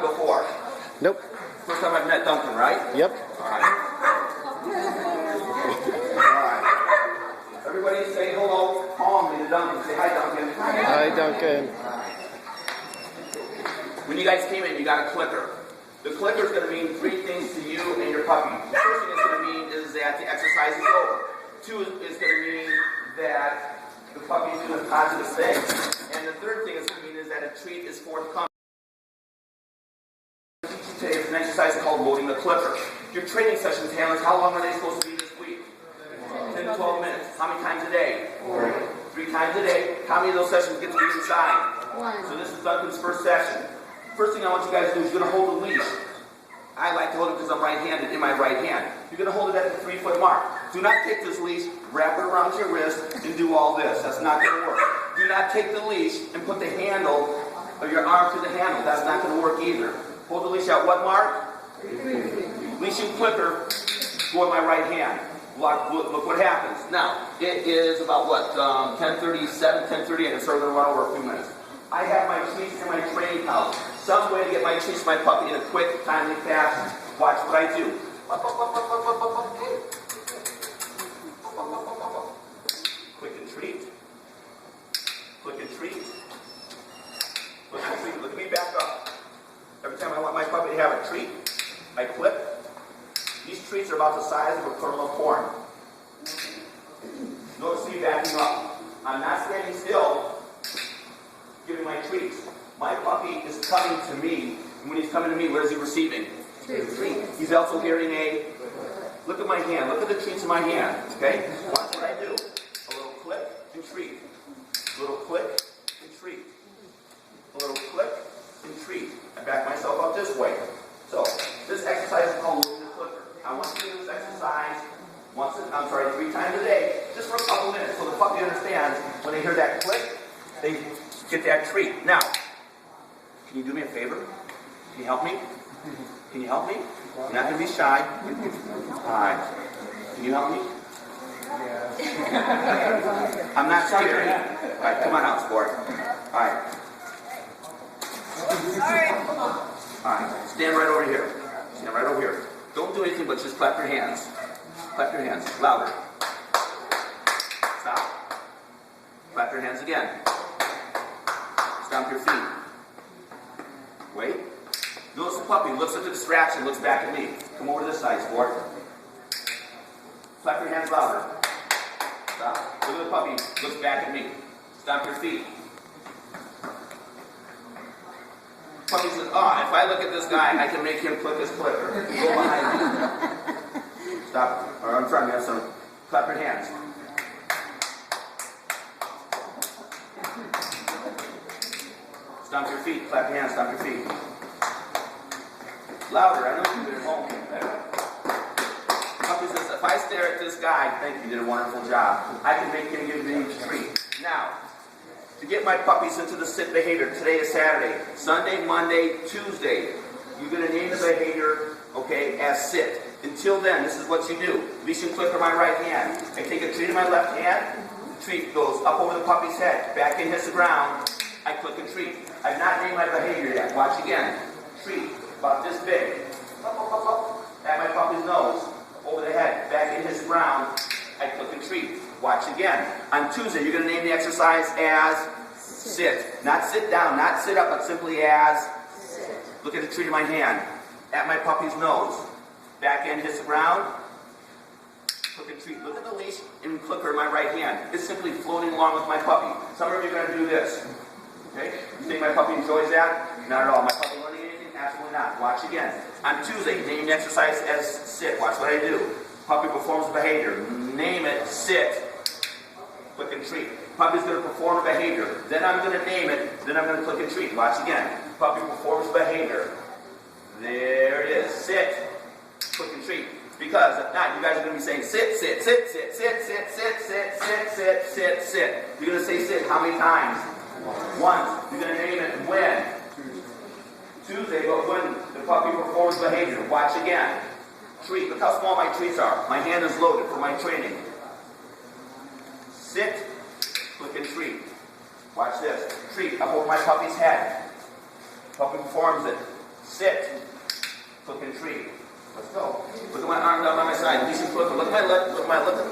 before? Nope. First time I've met Duncan, right? Yep. All right. All right. Everybody say hello calmly to Duncan. Say hi, Duncan. Hi, Duncan. When you guys came in, you got a clicker. The clicker is going to mean 3 things to you and your puppy. The first thing it's going to mean is that the exercise is over. 2 is going to mean that the puppy is doing positive things. And the third thing it's going to mean is that a treat is forthcoming. Today is an exercise called loading the clicker. Your training sessions, handlers, how long are they supposed to be this week? 10 to 12 minutes. How many times a day? 3 times a day. How many of those sessions get to be inside? 1. So this is Duncan's first session. First thing I want you guys to do is you're going to hold the leash. I like to hold it because I'm right-handed in my right hand. You're going to hold it at the 3-foot mark. Do not take this leash, wrap it around your wrist, and do all this. That's not going to work. Do not take the leash and put the handle of your arm through the handle. That's not going to work either. Hold the leash out. What mark? Leash and clicker go in my right hand. Look what happens. Now, it is about what? 10:37, 10:38, and so we're going to run over a few minutes. I have my treats in my training pouch. Some way to get my treats to my puppy in a quick, timely fashion. Watch what I do. Quick and treat. Quick and treat. Quick and treat. Look at me back up. Every time I want my puppy to have a treat, I clip. These treats are about the size of a kernel of corn. Notice me backing up. I'm not standing still, giving my treats. My puppy is coming to me, and when he's coming to me, what is he receiving? Treat. He's also hearing a, look at my hand, look at the treats in my hand, okay? Watch what I do. A little click and treat. A little click and treat. A little click and treat. I back myself up this way. So, this exercise is called loading the clicker. I want you to do this exercise 3 times a day, just for a couple minutes, so the puppy understands when they hear that click, they get that treat. Now, can you do me a favor? Can you help me? Can you help me? You're not going to be shy. Alright. Can you help me? I'm not scared. Alright, come on out, sport. Alright. Alright, stand right over here. Stand right over here. Don't do anything but just clap your hands. Clap your hands. Louder. Stop. Clap your hands again. Stomp your feet. Wait. Notice the puppy looks at the distraction, looks back at me. Come over to this side, sport. Clap your hands louder. Stop. Look at the puppy, looks back at me. Stomp your feet. Puppy says, oh, if I look at this guy, I can make him click his clicker. Go behind me. Stop. Or I'm trying to have some. Clap your hands. Stomp your feet. Clap your hands. Stomp your feet. Louder. I know you did it at home. Puppy says, if I stare at this guy, thank you, you did a wonderful job. I can make him give me a treat. Now, to get my puppies into the sit behavior, today is Saturday. Sunday, Monday, Tuesday, you're going to name the behavior, okay, as sit. Until then, this is what you do. Leash and clicker my right hand. I take a treat in my left hand. The treat goes up over the puppy's head. Back in, hits the ground. I click and treat. I've not named my behavior yet. Watch again. Treat. About this big. Up, up, up, up. At my puppy's nose. Over the head. Back in, hits the ground. I click and treat. Watch again. On Tuesday, you're going to name the exercise as sit. Not sit down, not sit up, but simply as sit. Look at the treat in my hand. At my puppy's nose. Back end hits the ground. Click and treat. Look at the leash and clicker in my right hand. It's simply floating along with my puppy. Some of you are going to do this. Okay? You think my puppy enjoys that? Not at all. My puppy learning anything? Absolutely not. Watch again. On Tuesday, name the exercise as sit. Watch what I do. Puppy performs the behavior. Name it, sit. Click and treat. Puppy's going to perform a behavior. Then I'm going to name it. Then I'm going to click and treat. Watch again. Puppy performs behavior. There it is. Sit. Click and treat. Because if not, you guys are going to be saying sit, sit, sit, sit, sit, sit, sit, sit, sit, sit, sit, sit. You're going to say sit how many times? Once. You're going to name it when? Tuesday, but when the puppy performs behavior. Watch again. Treat. Look how small my treats are. My hand is loaded for my training. Sit. Click and treat. Watch this. Treat. Up over my puppy's head. Puppy performs it. Sit. Hook and treat. Let's go. Look at my arm down by my side. Leash and flipper. Look at my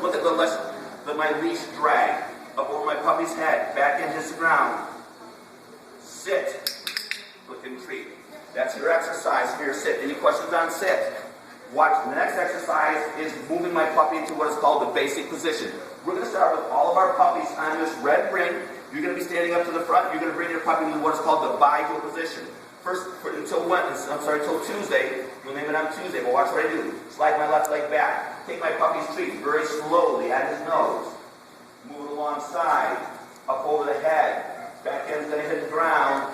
look at the my leash drag up over my puppy's head, back into the ground. Sit. Hook and treat. That's your exercise for your sit. Any questions on sit? Watch. The next exercise is moving my puppy into what is called the basic position. We're going to start with all of our puppies on this red ring. You're going to be standing up to the front. You're going to bring your puppy into what is called the bi-heel position. First, until Tuesday. We'll name it on Tuesday, but watch what I do. Slide my left leg back. Take my puppy's treat very slowly at his nose. Move it alongside, up over the head. Back end's going to hit the ground.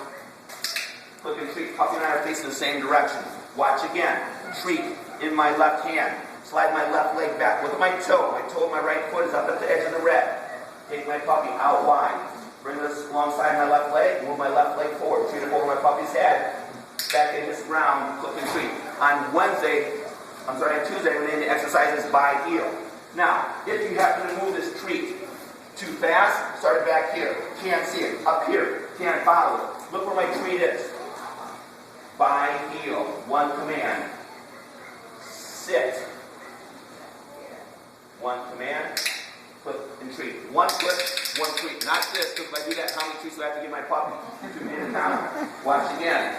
Hook and treat. Puppy and I are facing the same direction. Watch again. Treat in my left hand. Slide my left leg back. Look at my toe. My toe of my right foot is up at the edge of the red. Take my puppy out wide. Bring this alongside my left leg. Move my left leg forward. Treat it over my puppy's head. Back in this ground. Hook and treat. On Tuesday, we're going to exercise is by heel. Now, if you happen to move this treat too fast, start it back here. Can't see it. Up here. Can't follow it. Look where my treat is. By heel. One command. Sit. One command. Click and treat. One click, one treat. Not this, because if I do that, how many treats do I have to give my puppy? 2 minutes now. Watch again.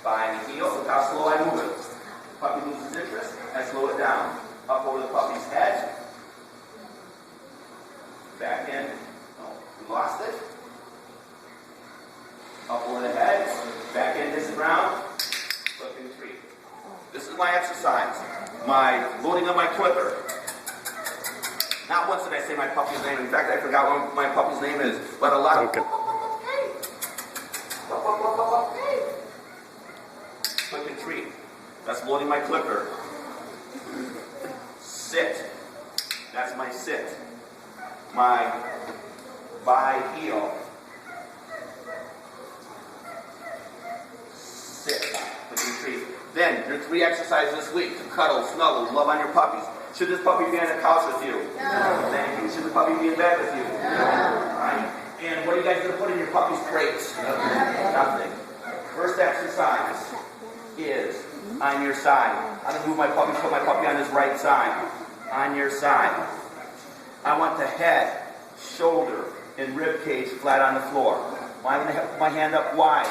By the heel, look how slow I move it. Puppy loses interest, I slow it down. Up over the puppy's head. Back in. Oh, we lost it. Up over the head. Back in this ground. Click and treat. This is my exercise. My loading of my clipper. Not once did I say my puppy's name. In fact, I forgot what my puppy's name is. But a lot of... Duncan. Click and treat. That's loading my clipper. Sit. That's my sit. My by heel. Sit. Click and treat. Then, your 3 exercises this week to cuddle, snuggle, love on your puppies. Should this puppy be on the couch with you? No. Thank you. Should the puppy be in bed with you? No. Right. And what are you guys going to put in your puppy's crates? Nothing. First exercise is on your side. I'm going to move my puppy, put my puppy on his right side. On your side. I want the head, shoulder, and rib cage flat on the floor. I'm going to have my hand up wide.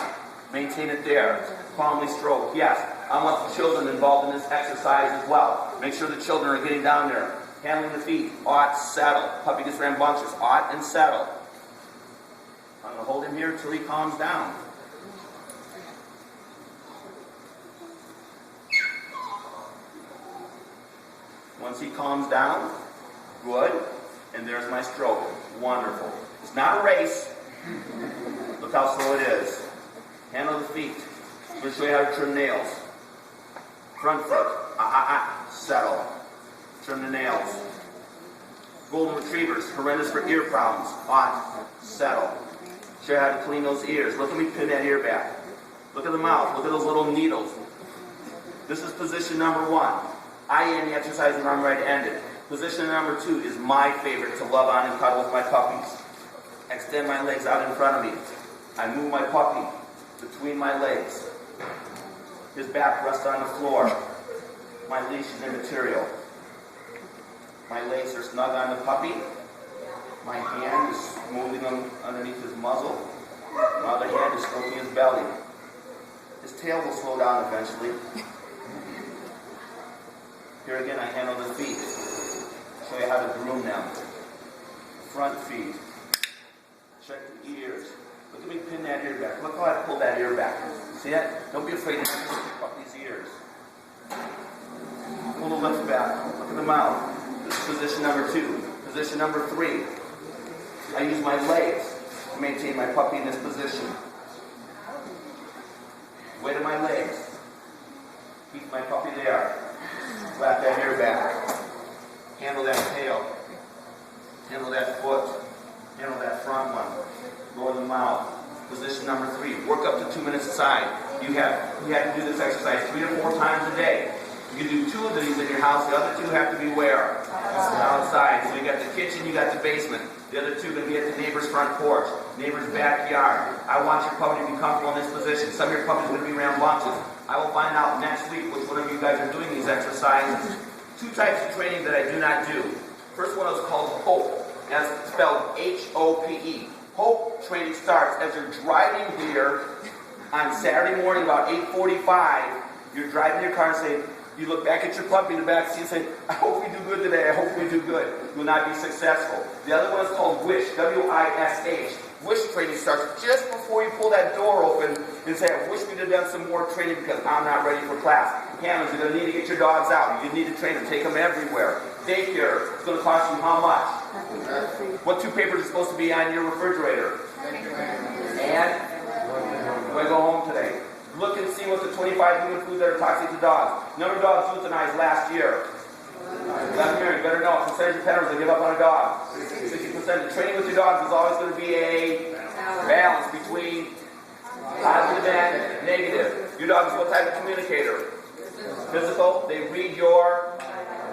Maintain it there. Calmly stroke. Yes. I want the children involved in this exercise as well. Make sure the children are getting down there. Handling the feet. Ought, settle. Puppy gets rambunctious. Ought and settle. I'm going to hold him here until he calms down. Once he calms down, good. And there's my stroke. Wonderful. It's not a race. Look how slow it is. Handle the feet. I'm going to show you how to trim nails. Front foot. Settle. Trim the nails. Golden retrievers. Horrendous for ear problems. Ought. Settle. Show you how to clean those ears. Look at me pin that ear back. Look at the mouth. Look at those little needles. This is position number 1. I end the exercise and I'm ready to end it. Position number 2 is my favorite to love on and cuddle with my puppies. Extend my legs out in front of me. I move my puppy between my legs. His back rests on the floor. My leash is immaterial. My legs are snug on the puppy. My hand is moving him underneath his muzzle. My other hand is stroking his belly. His tail will slow down eventually. Here again, I handle the feet. Show you how to groom them. Front feet. Check the ears. Look at me pin that ear back. Look how I pull that ear back. See that? Don't be afraid to pup these ears. Pull the lips back. Look at the mouth. This is position number 2. Position number 3. I use my legs to maintain my puppy in this position. Weight of my legs. Keep my puppy there. Flap that hair back. Handle that tail. Handle that foot. Handle that front one. Lower the mouth. Position number 3. Work up to 2 minutes aside. You have to do this exercise 3 to 4 times a day. You can do 2 of these in your house. The other 2 have to be where? Outside. So you got the kitchen, you got the basement. The other two are going to be at the neighbor's front porch, neighbor's backyard. I want your puppy to be comfortable in this position. Some of your puppies are going to be rambunctious. I will find out next week which one of you guys are doing these exercises. Two types of training that I do not do. First one is called HOPE. That's spelled H-O-P-E. HOPE training starts as you're driving here on Saturday morning about 8:45. You're driving your car and say, you look back at your puppy in the back seat and say, I hope we do good today. I hope we do good. You will not be successful. The other one is called WISH, W-I-S-H. WISH training starts just before you pull that door open and say, I wish we'd have done some more training because I'm not ready for class. Handlers, you're going to need to get your dogs out. You need to train them. Take them everywhere. Daycare, it's going to cost you how much? What two papers are supposed to be on your refrigerator? And when I go home today, look and see what the 25 human foods that are toxic to dogs. Number of dogs euthanized last year. Last year, you better know. Percentage of pet owners that give up on a dog. 60%. The training with your dogs is always going to be a balance between positive and negative. Your dog is what type of communicator? Physical. They read your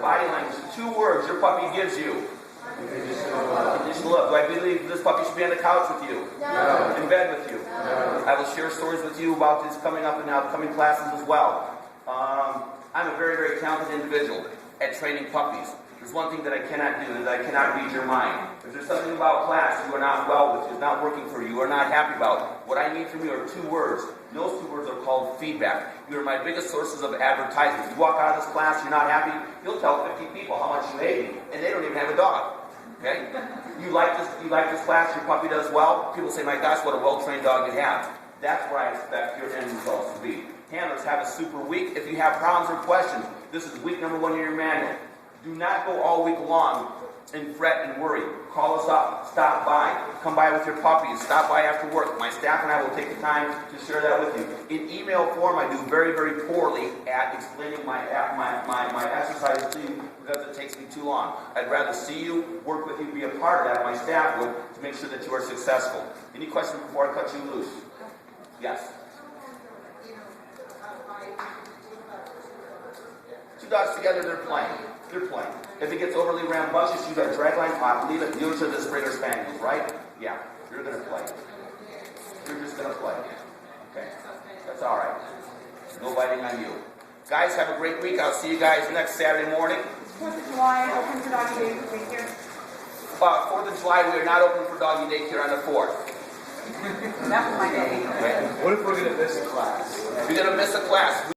body language. 2 words your puppy gives you. Conditional love. Do I believe this puppy should be on the couch with you? No. In bed with you? No. I will share stories with you about this coming up in upcoming classes as well. I'm a very, very talented individual at training puppies. There's one thing that I cannot do, is I cannot read your mind. If there's something about class you are not well with, is not working for you, or not happy about, what I need from you are 2 words. And those 2 words are called feedback. You are my biggest sources of advertising. If you walk out of this class, you're not happy, you'll tell 50 people how much you hate me, and they don't even have a dog. Okay? You like this class, your puppy does well, people say, my gosh, what a well-trained dog you have. That's where I expect your end results to be. Handlers, have a super week. If you have problems or questions, this is week number 1 in your manual. Do not go all week long and fret and worry. Call us up, stop by, come by with your puppies, stop by after work. My staff and I will take the time to share that with you. In email form, I do very, very poorly at explaining my exercises to you because it takes me too long. I'd rather see you, work with you, be a part of that, my staff would, to make sure that you are successful. Any questions before I cut you loose? Yes? 2 dogs together, they're playing. They're playing. If it gets overly rambunctious, use our drag line off, leave it, use it to the Springer Spaniels, right? Yeah, you're going to play. You're just going to play. Okay, that's all right. No biting on you. Guys, have a great week. I'll see you guys next Saturday morning. 4th of July, open for doggy day for daycare. 4th of July, we are not open for doggy daycare on the 4th. That's my day. Okay. What if we're going to miss a class? If you're going to miss a class,